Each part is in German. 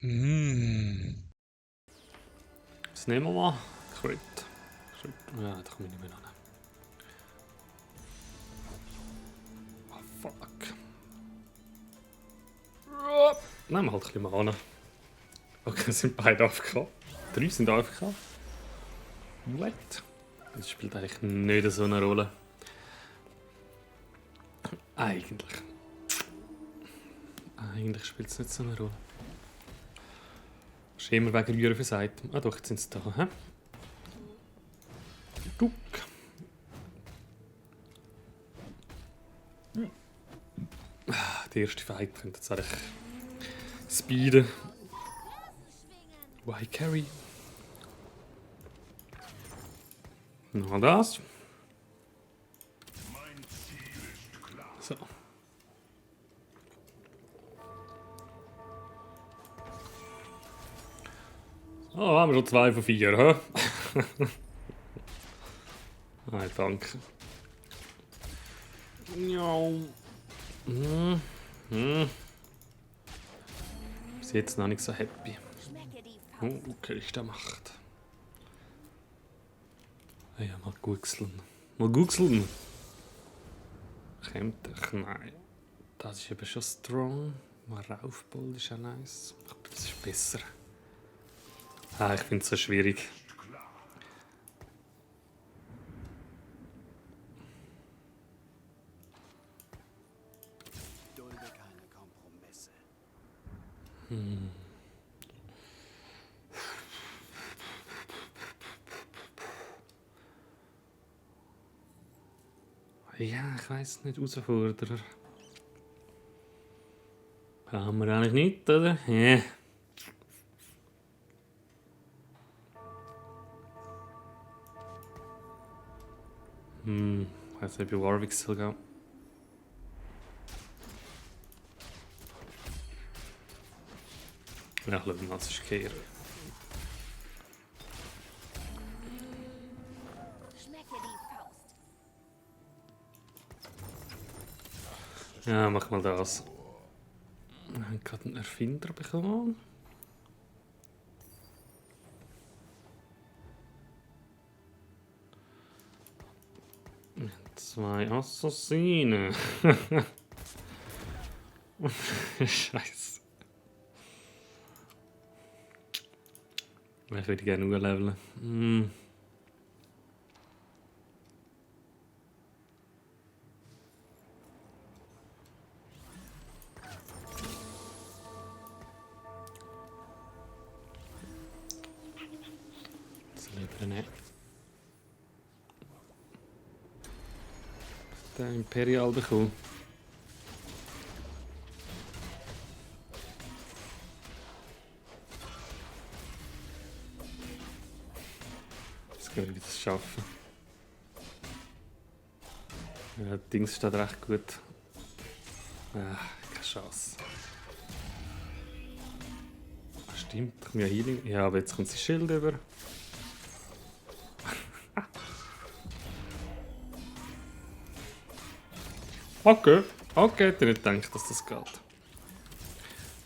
Mm. Was nehmen wir mal? Crit. Ja, da komme ich nicht mehr ran. Oh, fuck. Nehmen wir halt ein bisschen Mana. Okay, sind beide AFK. 3 sind AFK. What? Das spielt eigentlich nicht so eine Rolle. Eigentlich. Eigentlich spielt es nicht so eine Rolle. Das ist immer wegen Rühren fürs Item. Ah doch, jetzt sind sie da. Hä? Guck. Der erste Fight könnte jetzt eigentlich speeden. Why carry? Noch das. So. Oh, haben wir schon 2 von 4, hä? Nein, danke. Ja. Bis jetzt noch nicht so happy. Oh, okay, ist der macht. Ja, mal guckseln. Mal guckseln. Kommt doch, nein. Das ist eben schon strong. Mal raufballen ist ja nice. Aber das ist besser. Ah, ich finde es so schwierig. Dulde keine Kompromisse. Ja, ich weiß nicht, Herausforderer. Haben wir eigentlich nicht, oder? Ja. Ich weiß nicht, ob ich Warwick soll gehen. Ja, ich glaube, das ist kehren. Schmecke die Faust. Ja, mach mal das. Wir haben gerade einen Erfinder bekommen. Wir haben 2 Assassinen. Scheiße. Ich würde gerne nur leveln. Das lieber nicht. Der Imperial bekommen. Jetzt können wir das schaffen. Ja, das Ding steht recht gut. Ah, keine Chance. Stimmt, ich habe ja Healing. Ja, aber jetzt kommt sein Schild über. Okay, okay, hätte nicht gedacht, dass das geht.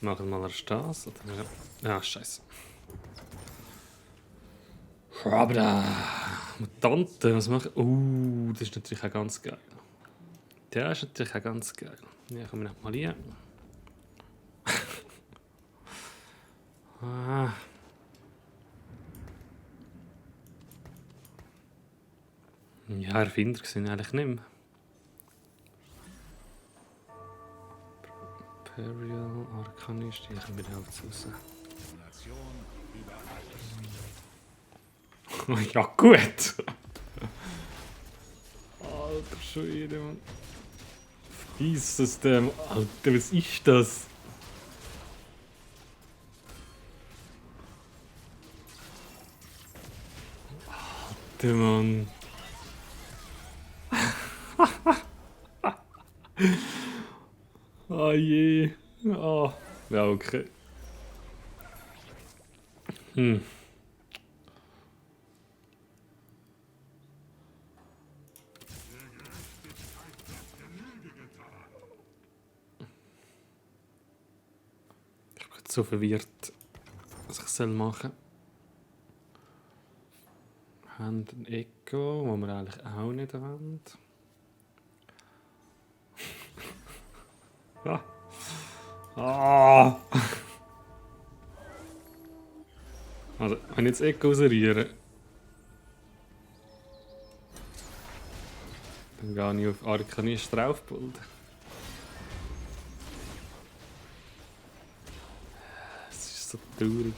Machen wir mal erst das. Ja, scheiße. Aber da. Mutante, was machen? Das ist natürlich auch ganz geil. Der ist natürlich auch ganz geil. Ja, kommen wir noch mal hier. Ja, Erfinder sind eigentlich nicht mehr. Imperial Arcanist, hier kommen wir auch raus. Ja, gut! Alter Schwede, Mann. System. Alter, was ist das? Alter, Mann. Oh je. Oh. Ja, okay. Ich bin so verwirrt. soll machen. Wir haben ein Echo, wo wir eigentlich auch nicht wollen. Ja. Ah. Also, wenn ich jetzt Echo rausrühre, dann gehe ich auf Arkanist draufpult. Es ist so traurig.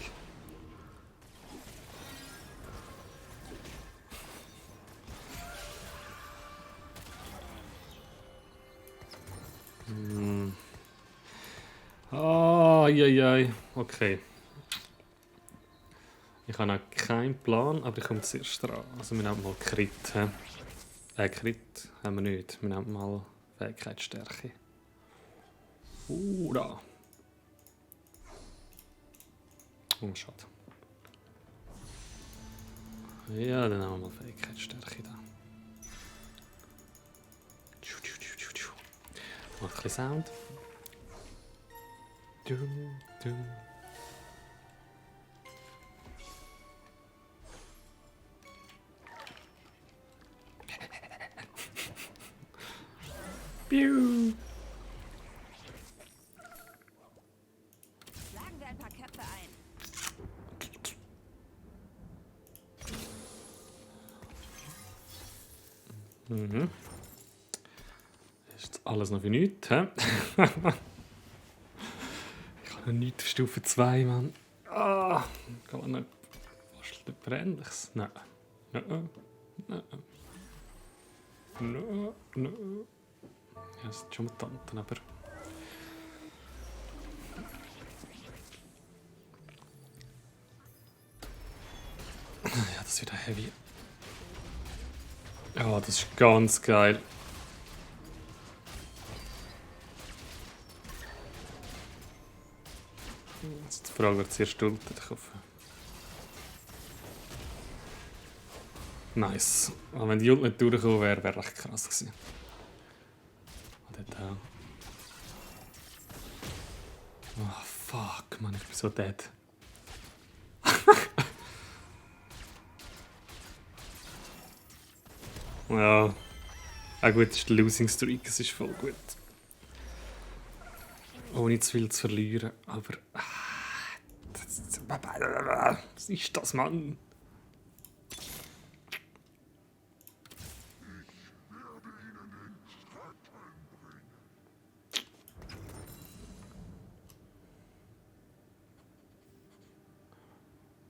Ai. Okay. Ich habe noch keinen Plan, aber ich komme zuerst dran. Also wir nehmen mal Crit. Crit haben wir nicht. Wir nehmen mal Fähigkeitsstärke. Da. Oh, schade. Ja, dann haben wir mal Fähigkeitsstärke da. Macht ein bisschen Sound. Piu. Schlagen wir ein paar Köpfe ein. Mhm. Ist alles noch wie nichts, hä? Ich habe noch nichts auf Stufe 2, Mann. Ah, kann man nicht. Fast etwas Ähnliches? Nein. Nein. Ja, das sind schon Mutanten, aber. Ja, das ist wieder heavy. Ja, das ist ganz geil. Jetzt die Frage, wer zuerst Ulti kaufen. Nice. Aber wenn die Ult nicht durchgekommen wäre, wäre echt krass gewesen. Und dort auch. Oh, fuck, Mann, ich bin so dead. Ja. Ah gut, das ist der Losing Streak, es ist voll gut. Ohne zu viel zu verlieren, aber... Was ist das, Mann?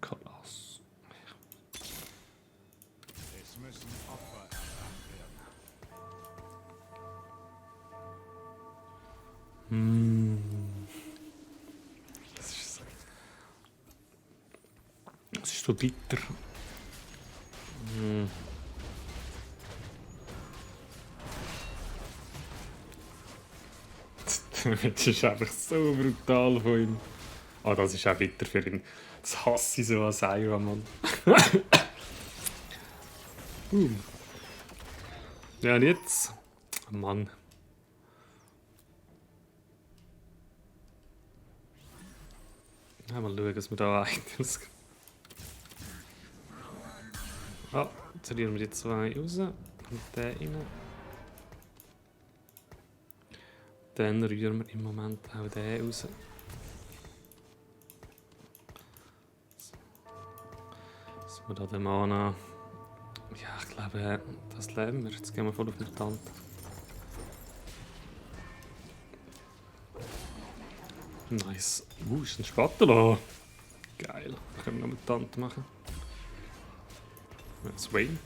Krass. Es müssen Opfer erbracht werden. Das ist so bitter. Das ist einfach so brutal von ihm. Oh, das ist auch bitter für ihn. Das hasse ich so als Ira, Mann. Ja, und jetzt? Oh, Mann. Ja, mal schauen, was wir da Items. Ah, jetzt rühren wir die zwei raus und den rein. Dann rühren wir im Moment auch den raus. Dass wir da den Mana. Ja, ich glaube, das leben wir. Jetzt gehen wir voll auf Mutant. Nice. Ist ein Spatula. Geil. Da können wir noch Mutant machen. Swain.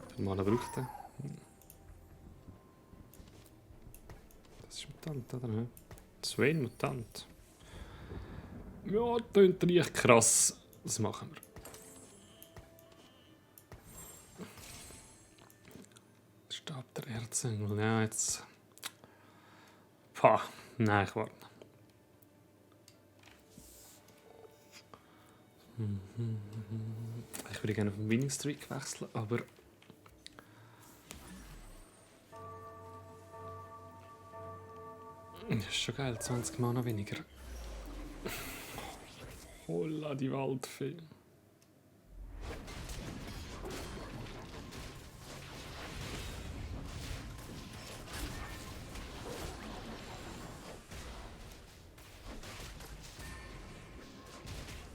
Wie viel Mana braucht er? Das ist Mutant, oder? Ne? Swain Mutant. Ja, das klingt richtig krass. Das machen wir. Stab der Erzengel. Ja, jetzt. Pah. Nein, ich warte. Ich würde gerne auf den Winning Streak wechseln, aber. Das ist schon geil, 20 Mana weniger. Holla, die Waldfee.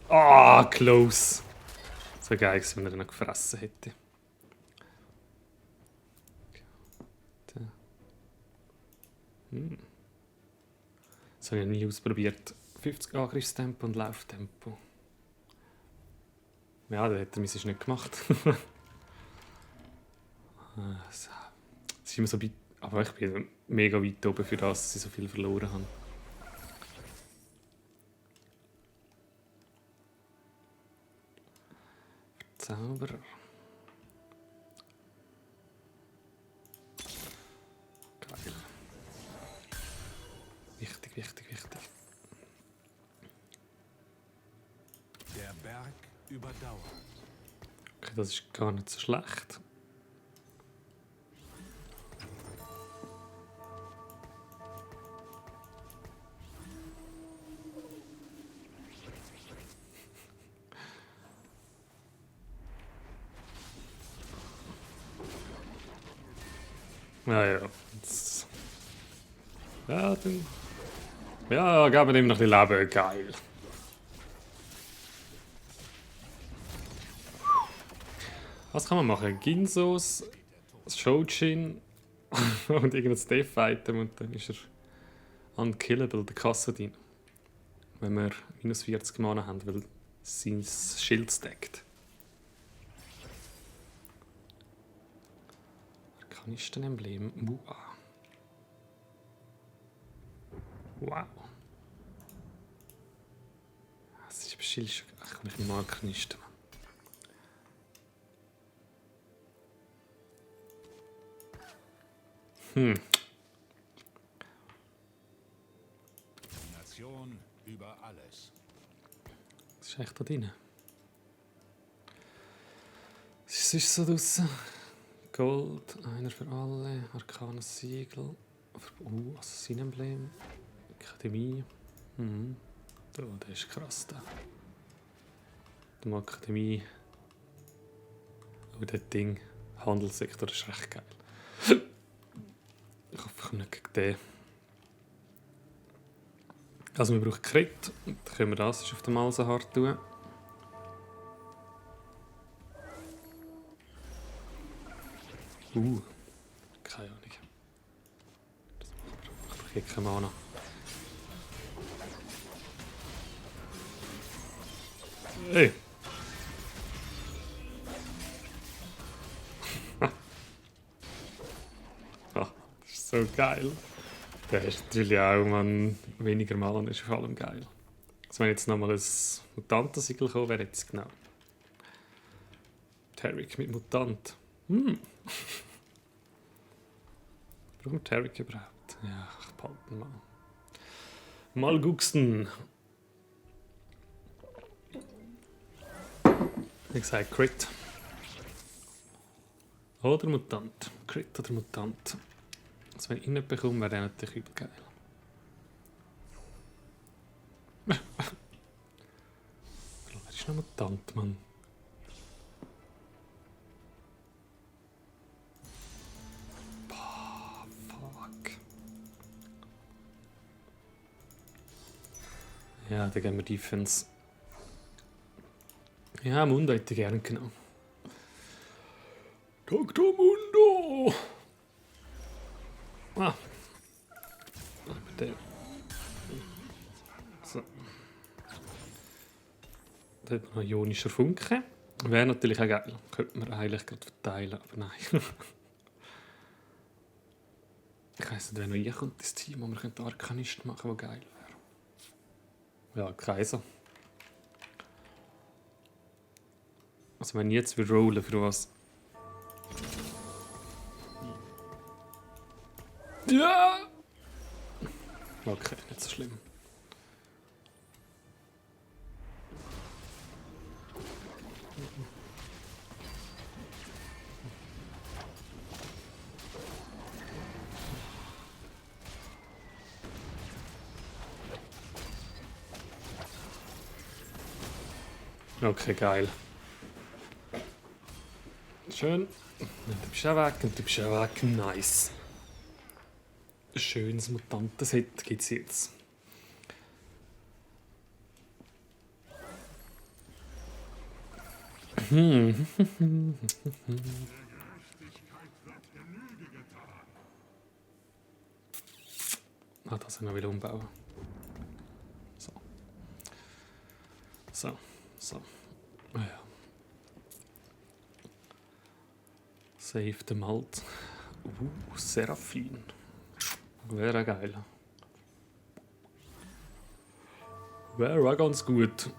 Ah, close. Das wäre geil gewesen, wenn er ihn noch gefressen hätte. Das habe ich nie ausprobiert. 50 Angriffstempo und Lauftempo. Ja, da hat er mich nicht gemacht. Es ist immer so weit, aber ich bin mega weit oben für das, dass ich so viel verloren habe. Zauberer. Geil. Wichtig, wichtig, wichtig. Der Berg überdauert. Okay, das ist gar nicht so schlecht. Ja. Ja, dann. Ja, geben wir ihm noch ein bisschen Leben. Geil. Was kann man machen? Ginsos, Shojin und irgendein Death-Item und dann ist er unkillable, der Kassadin. Wenn wir minus 40 Mana haben, weil sein Schild stackt. Arkanistenemblem. Wow. Das ist bestimmt schon. Ach, ich mag Arkanisten. Nation über alles. Was ist echt da drin? Was ist sonst so draussen? Gold, einer für alle, Arcanes Siegel, Assassin-Emblem, Akademie. Oh, der ist krass, der. Die Akademie. Oh, das Ding. Handelssektor ist recht geil. Ich hoffe, ich komme nicht gegen den. Also wir brauchen Crit. Dann können wir das auf dem Malsenhart tun. Keine Ahnung. Ich brauche keine Mana. Hey! Das ist so geil. Der ist natürlich auch weniger Mal und ist vor allem geil. Also wenn jetzt nochmal ein Mutantensiegel kommen wäre jetzt genau. Tarek mit Mutant. Brauchen wir Tarek überhaupt? Ja, ich behalte ihn mal. Mal gucksten. Wie gesagt, Crit. Oder Mutant. Crit oder Mutant. Also wenn ich ihn nicht bekomme, wäre der natürlich übel geil. Wer ist noch Mutant, Mann? Boah, fuck. Ja, dann gehen wir Defense. Ja, Mundo hätte ich gerne genommen. Dr. Mundo! Ah. Der. So. Da hat man noch ionischer Funke. Wäre natürlich auch geil. Könnte man eigentlich gerade verteilen, aber nein. Ich weiss nicht, wer noch reinkommt, das Team, wo wir Arkanist machen könnten, der geil wäre. Ja, Kaiser. Also wenn ich jetzt rollen, für was? Ja! Okay, nicht so schlimm. Okay, geil. Schön. Und du bist auch weg und du bist auch weg. Nice. Ein schönes Mutantenset gibt es jetzt. Ah, das noch wieder umbauen. So. So. So. Ah ja. Save the Malt. Seraphin. Wäre geil. Wäre auch ganz gut.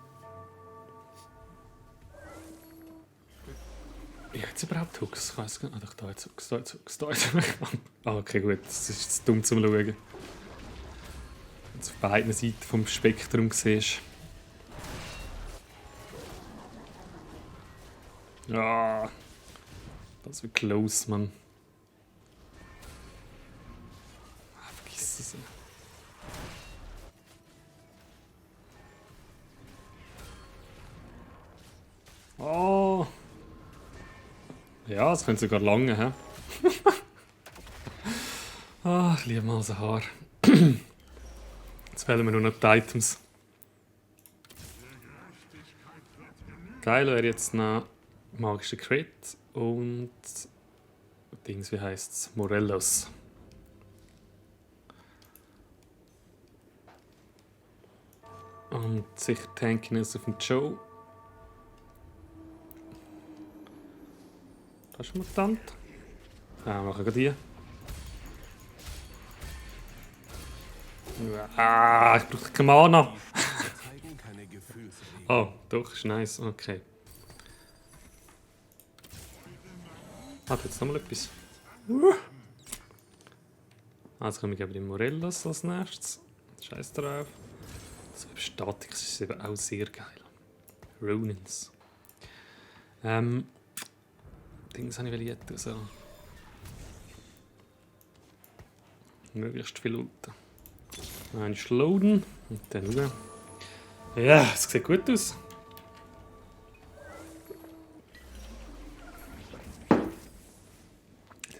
Ja, jetzt überhaupt Hooks? Ich weiss gar nicht. Da jetzt Hooks, da jetzt Hooks, da jetzt Hooks. Ah, okay, gut. Das ist jetzt dumm zum Schauen. Wenn du auf beiden Seiten vom Spektrum siehst. Ja. Das wird close, Mann. Ah, vergiss es. Oh. Ja, es könnte sogar lange, hä? Ah, ich liebe mal so Haar. Jetzt fehlen mir nur noch die Items. Geil wäre jetzt noch magischer Crit und Dings, wie heisst's? Morellos. Und sicher Tankiness auf dem Joe. Das ist ein Mutant. Ja, machen wir die. Ah, ich brauche keine Mana. Zeigen keine Gefühl für die Oh, doch, ist nice. Okay. Ah, jetzt nochmal etwas. Also kommen wir die Morellos als nächstes. Scheiß drauf. So Statik ist eben auch sehr geil. Ronins. Dings habe ich jetzt also möglichst viel Ulten. Ein Schloden und dann schauen. Ja, es sieht gut aus.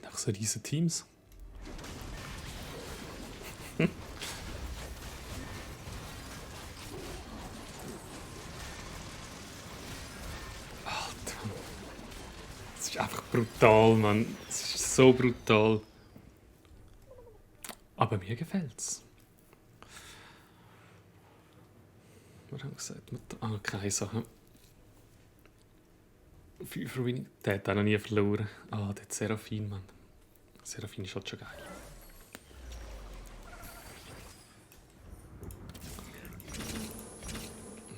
Auch so riesen Teams. Alter. Das ist einfach brutal, Mann. Es ist so brutal. Aber mir gefällt's. Wir haben gesagt, keine Sache. 5 Ruinen. Der hat auch noch nie verloren. Ah, der Seraphin, Mann. Seraphin ist halt schon geil.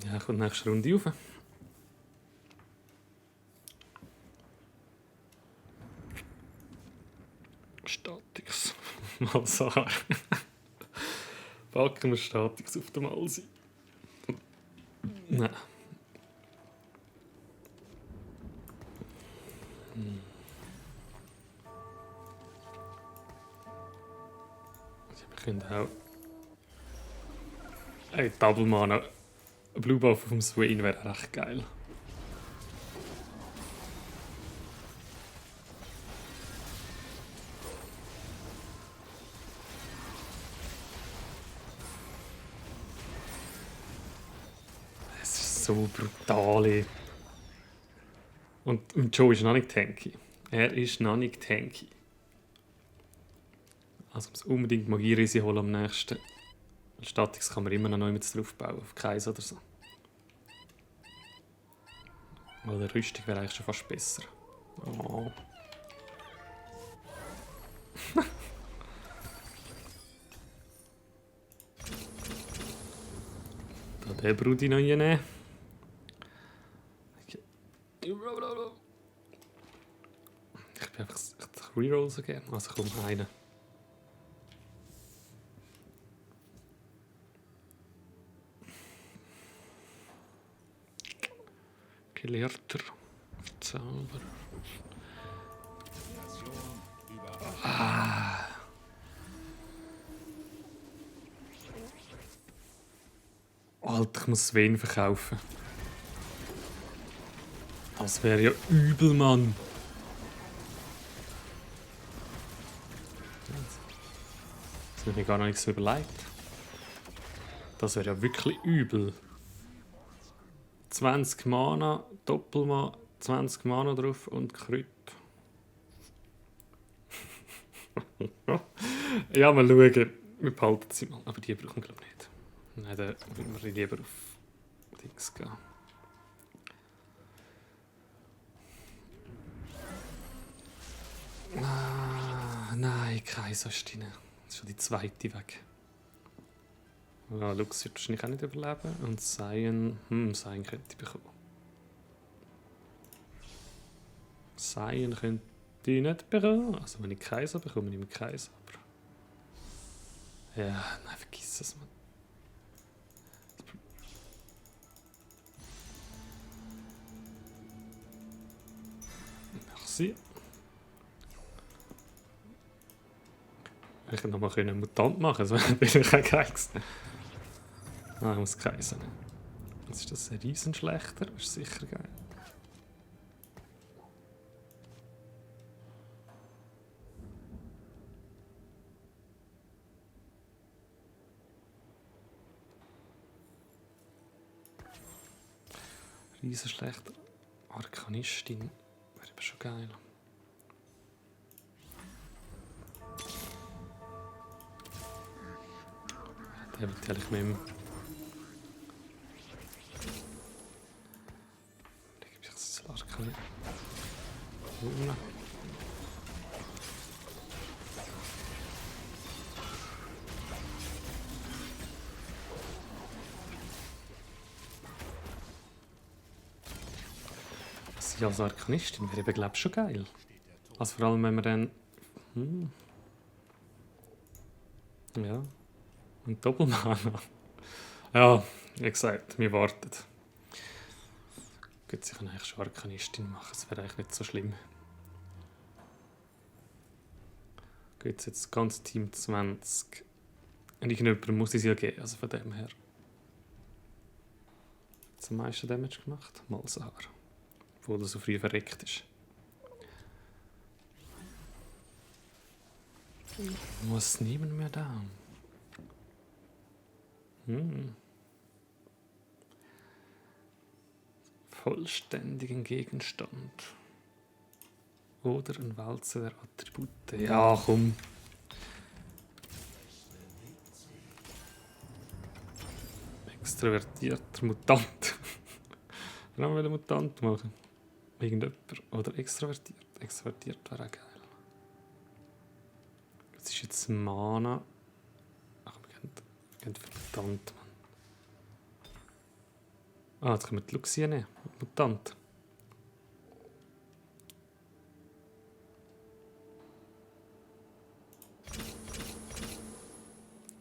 Ja, kommt nächste Runde rauf. Statix. Malsar. Packen wir Statix auf dem Malsi. Nein. Wir können auch. Ey, Double Mana. Blue Buff vom Swain wäre echt geil. Es ist so brutal. Ey. Und Joe ist noch nicht tanky. Er ist noch nicht tanky. Also muss unbedingt Magie-Risi holen am nächsten. Statix kann man immer noch mit drauf bauen, auf Kaiser oder so. Oder Rüstung wäre eigentlich schon fast besser. Oh. Da den Brudi noch reinnehmen. Okay. Ich bin einfach Reroll so gerne. Also komm, einen. Gelehrter. Zauberer. Alter, ich muss Sven verkaufen. Das wäre ja übel, Mann. Das habe ich mir gar noch nichts überlegt. Das wäre ja wirklich übel. 20 Mana, Doppelma, 20 Mana drauf und Crit. Ja, mal schauen. Wir behalten sie mal. Aber die brauchen wir, glaube ich, nicht. Nein, dann würden wir lieber auf Dings gehen. Ah, nein, Kaiser ist drin. Das ist schon die zweite weg. Ja, Lux wird wahrscheinlich auch nicht überleben. Und Sion, Sion könnte ich bekommen. Sion könnte ich nicht bekommen. Also wenn ich Kaiser bekomme, nehme ich Kaiser. Aber ja, nein, vergiss es, man. Merci. Ich hätte nochmal einen Mutant machen können, das wäre kein Geist. Ah, ich muss Kaiser nehmen. Jetzt ist das ein Riesenschlechter, das ist sicher geil. Riesenschlechter. Arkanistin wäre aber schon geil. Der wird ehrlich mit dem. Da gebe ich das Arkanistin. Sie als Arkanistin wäre, glaube ich, schon geil. Also vor allem, wenn wir dann. Ja. Und Doppelmana. Ja, wie gesagt, wir warten. Gut, sie kann eigentlich schon Arkanistin machen, das wäre eigentlich nicht so schlimm. Gut, jetzt das ganze Team 20. Und irgendjemand muss es ja geben, also von dem her. Hat am meisten Damage gemacht? Malzahar. Obwohl er so früh verreckt ist. Was nehmen wir da? Vollständigen Gegenstand. Oder ein Walzer der Attribute. Ja, komm. Extrovertierter Mutant. Dann haben wir einen Mutant machen. Irgendjemand. Oder extrovertiert. Extrovertiert wäre auch geil. Das ist jetzt Mana. Ach, wir gehen für Mutant, Mann. Ah, jetzt können wir die Luxie nehmen. Mutant.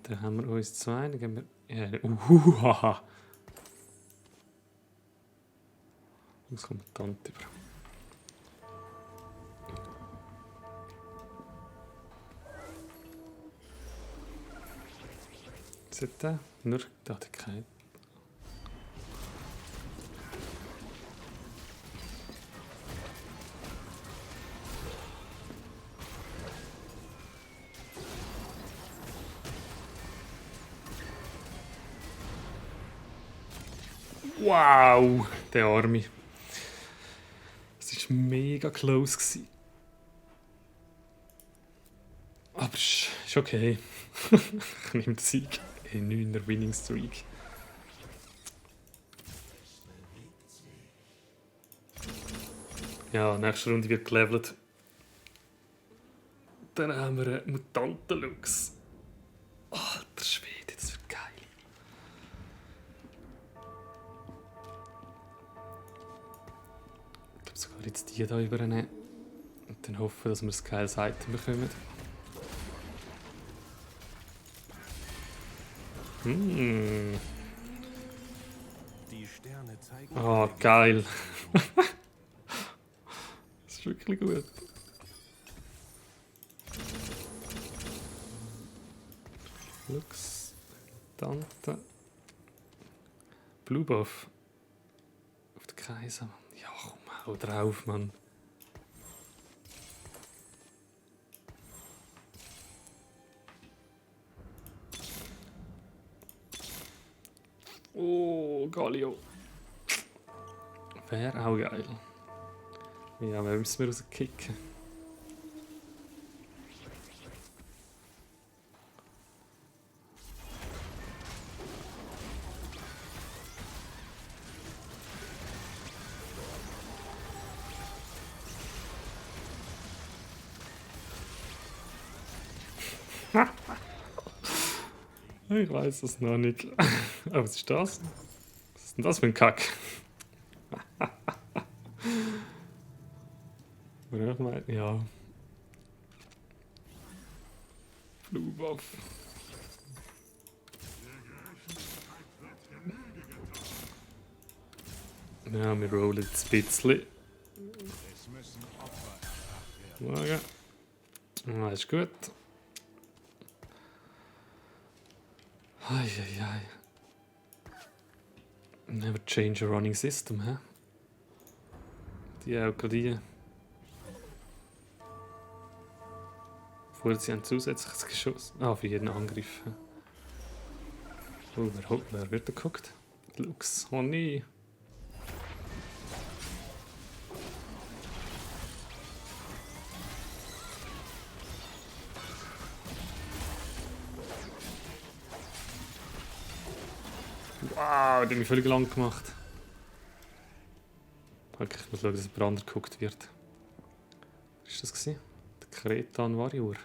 Dann haben wir uns zwei. Dann gehen wir. Ja, haha. Jetzt kommt Mutant über. Sieht der? Nur Datigkeit. Wow, der Arme. Es war mega close gewesen. Aber es ist okay. Ich nehme den Sieg. In 9er Winning Streak. Ja, nächste Runde wird gelevelt. Dann haben wir einen Mutantenlux. Alter Schwede, das wird geil. Ich glaube sogar jetzt die hier übernehmen. Und dann hoffen, dass wir ein geiles Item bekommen. Die Sterne zeigen Oh, geil. Das ist wirklich gut. Lux, Tante. Blue Buff. Auf den Kaiser. Ja, komm mal. Hau drauf, Mann. Oh, Galio. Wäre auch geil. Ja, wir müssen wir rauskicken. Ich weiß es noch nicht. Aber was ist das? Was ist denn das für ein Kack? Oder ich meine, ja. Flugwaff. Ja, wir rollen jetzt ein bisschen. Schauen. Ah, ist gut. Eieiei. Never change a running system, hä? Die auch gerade die. Vorher sie ein zusätzliches Geschoss. Ah, für jeden Angriff. Oh, wer wird da geguckt? Lux. Oh nee. Wow, der hat mich völlig lang gemacht. Okay, ich muss schauen, dass jemand anderes geguckt wird. Was war das gewesen? Der Kretan Warrior.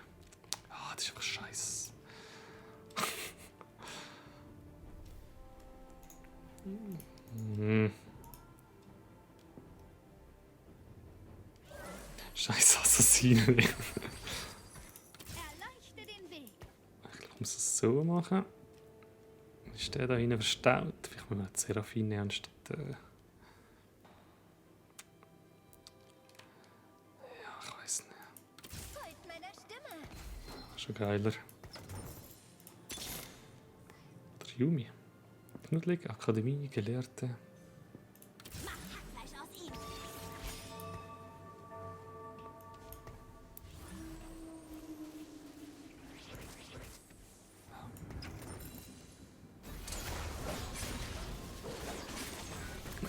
Ah, das ist einfach scheiße. Scheiß Assassinen. Erleuchte den Weg. Ich muss es so machen. Ist der da hinten verstaut? Vielleicht muss man die Seraphine anstatt. Ja, ich weiß nicht. Folgt meiner Stimme. Schon geiler. Der Yumi. Knuddelig, Akademie, Gelehrte. Mach Hackfleisch aus ihm.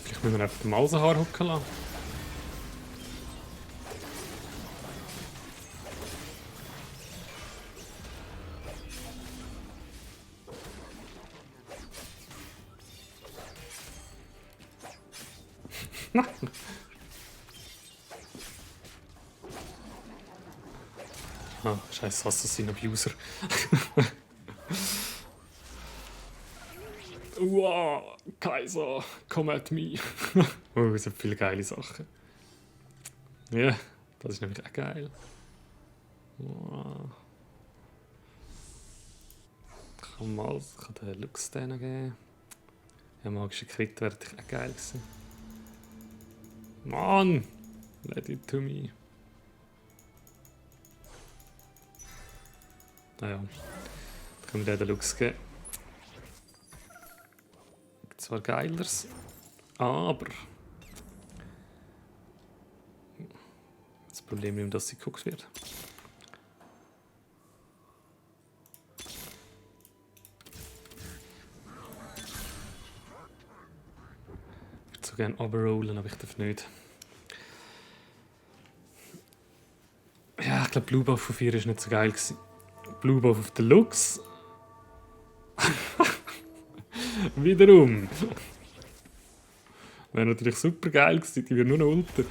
Vielleicht müssen wir auf dem Mausenhaar hocken lassen. Ah, scheiß Assassin-Abuser. Wow, Kaiser, come at me. Oh, es sind viele geile Sachen. Ja, das ist nämlich auch geil. Wow. Kann den Lux denen geben. Ja, magische Crit wäre auch geil gewesen. Mann! Let it to me. Naja, dann können wir den Lux geben. Zwar geilers, aber das Problem ist, dass sie geguckt wird. Ich würde so gerne overrollen, aber ich darf nicht. Ja, ich glaube, Blue Buff von 4 war nicht so geil gewesen. Blue Buff auf den Lux. Wiederum. Wäre natürlich super geil gewesen, die wäre nur noch ulten.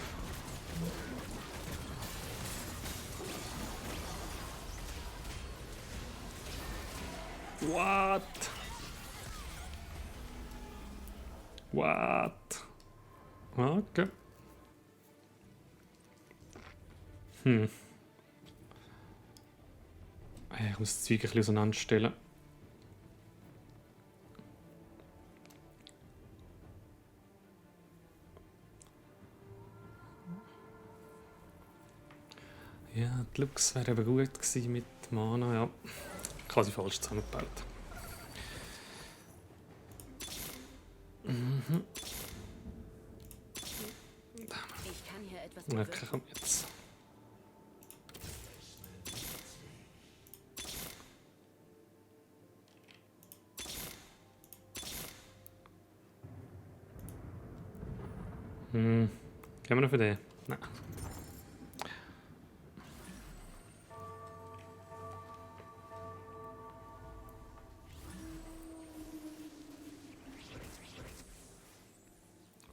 What? What? Okay. Ich muss das Zeug ein bisschen auseinanderstellen. Ja, die Lux wäre eben gut gewesen mit Mana, ja. Quasi falsch zusammengebaut. Ich etwas Okay, bewirken? komm jetzt. Gehen wir noch für den? Nein.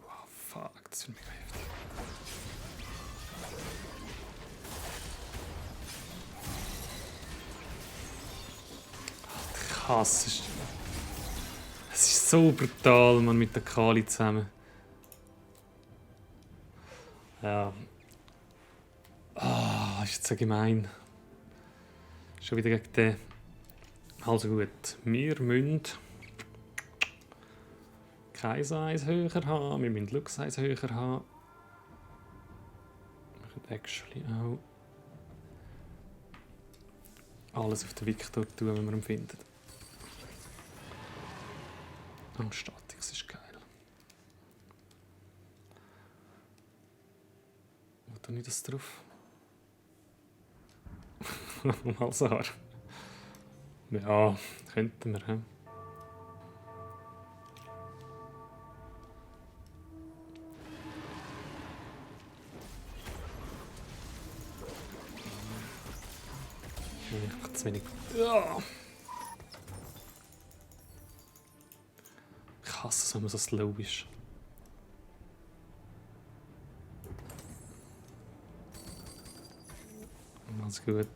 Wow, fuck, das ist mega heftig. Krass. Es ist so brutal, man, mit der Kali zusammen. Ja. Ah, ist jetzt so gemein. Schon wieder gegen den. Also gut, wir müssen kein Size höher haben, wir müssen Look Size höher haben. Wir können actually auch alles auf den Victor tun, wenn wir ihn finden. Oh, Statix ist geil. Wo tue ich das drauf? Malsar. Ja, könnten wir. He? Ich habe zu wenig. Ja. Ich hasse es, wenn man so slow ist. Alles gut.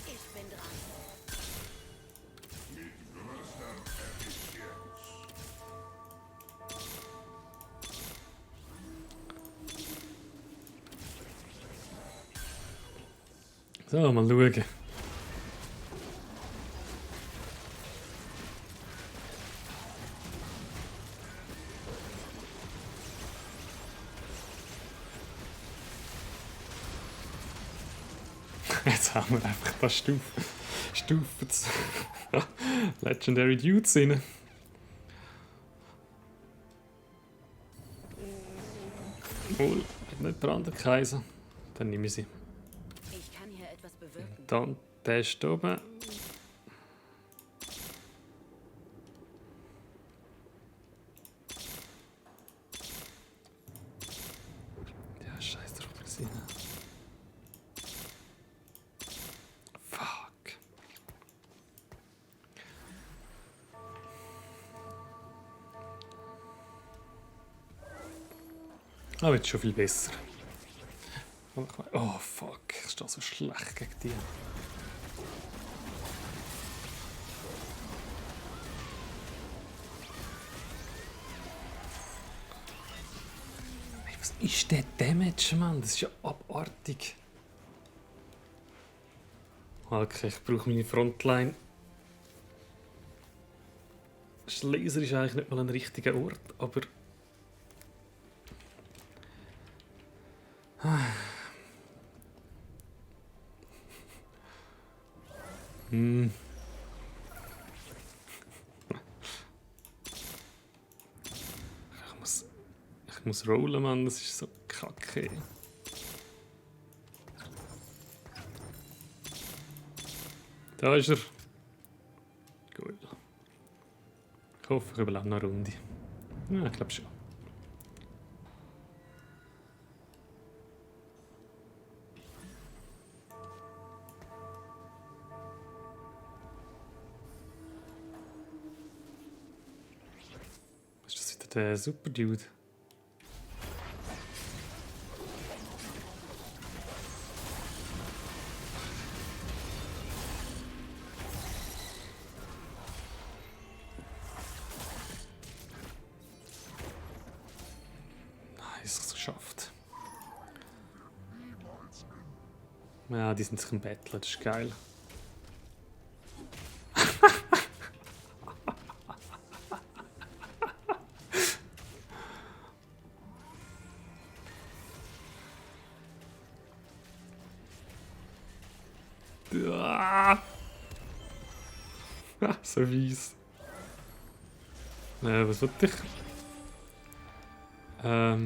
Ich bin dran. So, mal schauen. Jetzt haben wir einfach da Stufen Legendary Dudes rein. Wohl, nicht Brandkaiser. Dann nehme ich sie. Ich kann hier etwas bewirken. Dann der ist da oben. Ja, scheiß drauf gesehen. Fuck. Aber jetzt schon viel besser. Oh fuck, ist das so schlecht gegen die. Hey, was ist der Damage, Mann? Das ist ja abartig. Okay, ich brauche meine Frontline. Das Laser ist eigentlich nicht mal ein richtiger Ort, aber... Hm. Ich muss rollen, Mann, das ist so kacke. Da ist er. Gut. Ich hoffe, ich überlebe noch eine Runde. Ja, ich glaube schon. Ist das wieder der Super Dude? Nice, geschafft. Ja, die sind sich im Battle, das ist geil. Ah. So fies. Was wollte ich? Ja,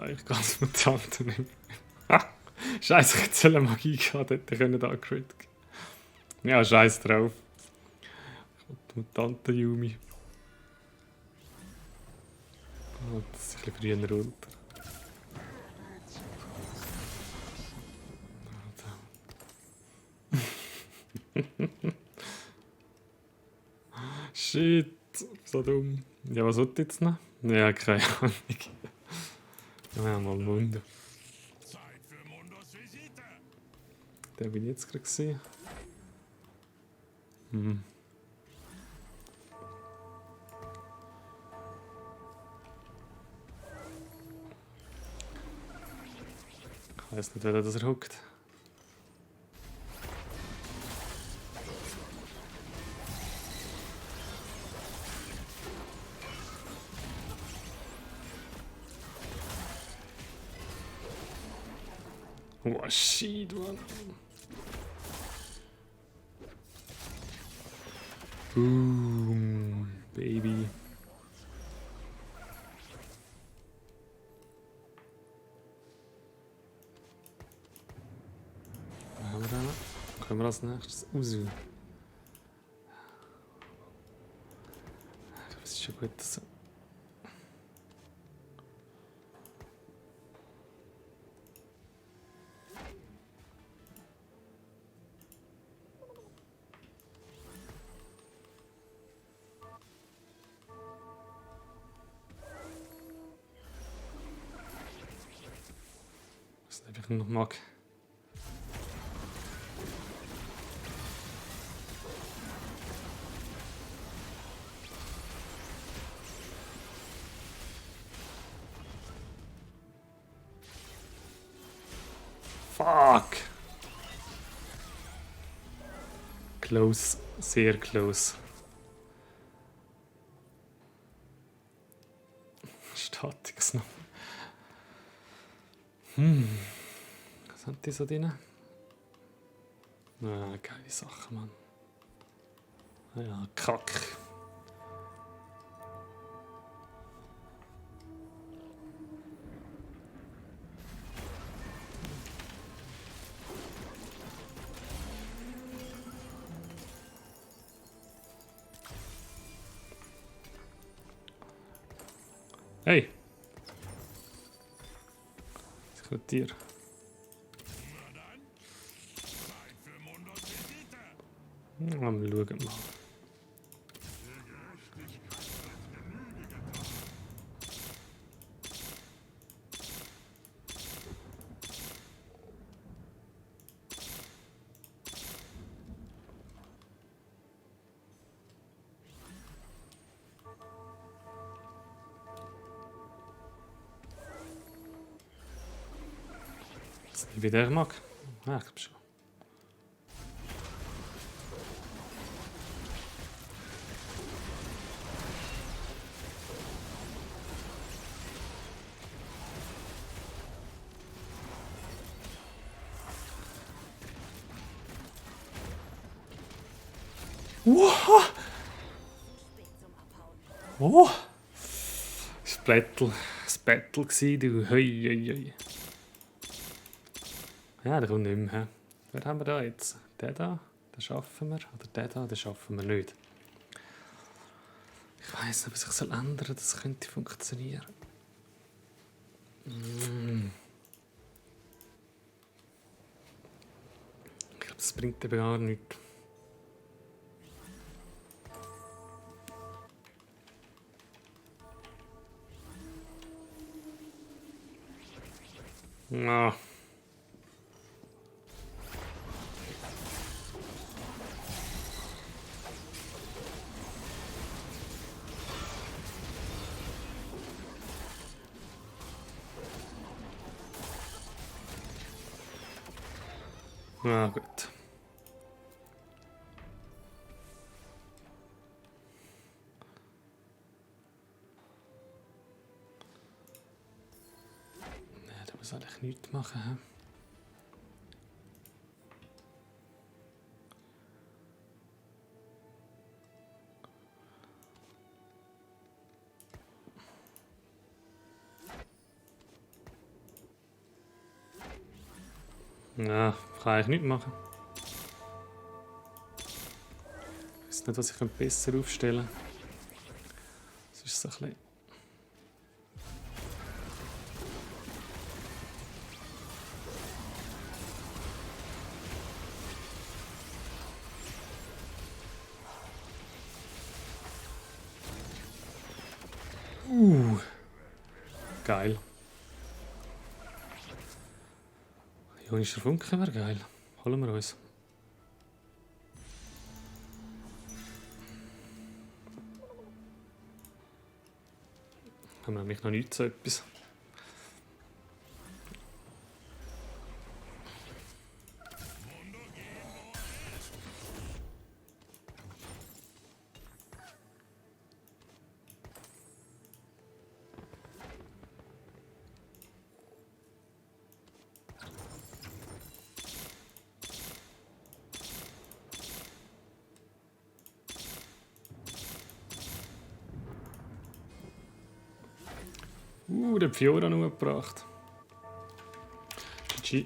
ich kann es Mutanten nicht mehr. Scheiße, ich hätte eine Magie gehabt, hätte ich da crit. Ja, scheiß drauf. Mutanten Yumi. Oh, das ist ein bisschen früher runter. Shit, so dumm. Ja, was wird jetzt noch? Ja, keine Ahnung. Ja, mal Mundo. Der bin ich jetzt gerade gesehen. Ich weiß nicht, wer das hockt. Oh shit, man. Boom, baby. Was haben wir da noch? Können wir als nächstes auswählen? Das ist schon gut. So. Was ich noch mag. Fuck! Close, sehr close. Statiges noch. Was haben die so drin? Ah, geile Sache, Mann. Ja, Kack. Hey! Was kommt dir? Wir schauen mal. Wie der mag? Ah, ich glaube schon. Wow! Oh! Das war das Battle gsi, du. Hei, hei, hei. Ja, der kommt nicht mehr. Wer haben wir da jetzt? Den da? Den schaffen wir. Oder den da? Den schaffen wir nicht. Ich weiss nicht, was ich ändern soll. Das könnte funktionieren. Ich glaube, das bringt eben gar nichts. Ah. Ah, gut. muss eigentlich nichts machen. He? Ja, kann ich nicht machen. Ich weiß nicht, was ich besser aufstellen kann. Das ist so ein bisschen... Geil. Ionischer Funken wäre geil. Holen wir uns. Haben wir nämlich noch nicht so etwas. Den Fiora noch gebracht. GG.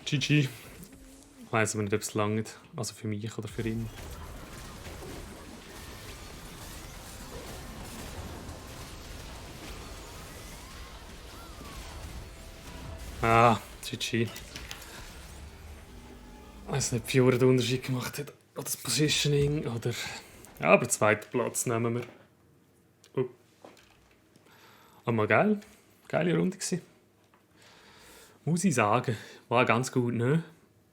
GG. Ich weiss aber nicht, ob es langt. Also für mich oder für ihn. Ah, GG. Ich weiss nicht, ob Fiora den Unterschied gemacht hat. Oder das Positioning. Oder... Ja, aber zweiten Platz nehmen wir. Oh. Aber geil. Geile Runde gewesen. Muss ich sagen. War ganz gut, ne?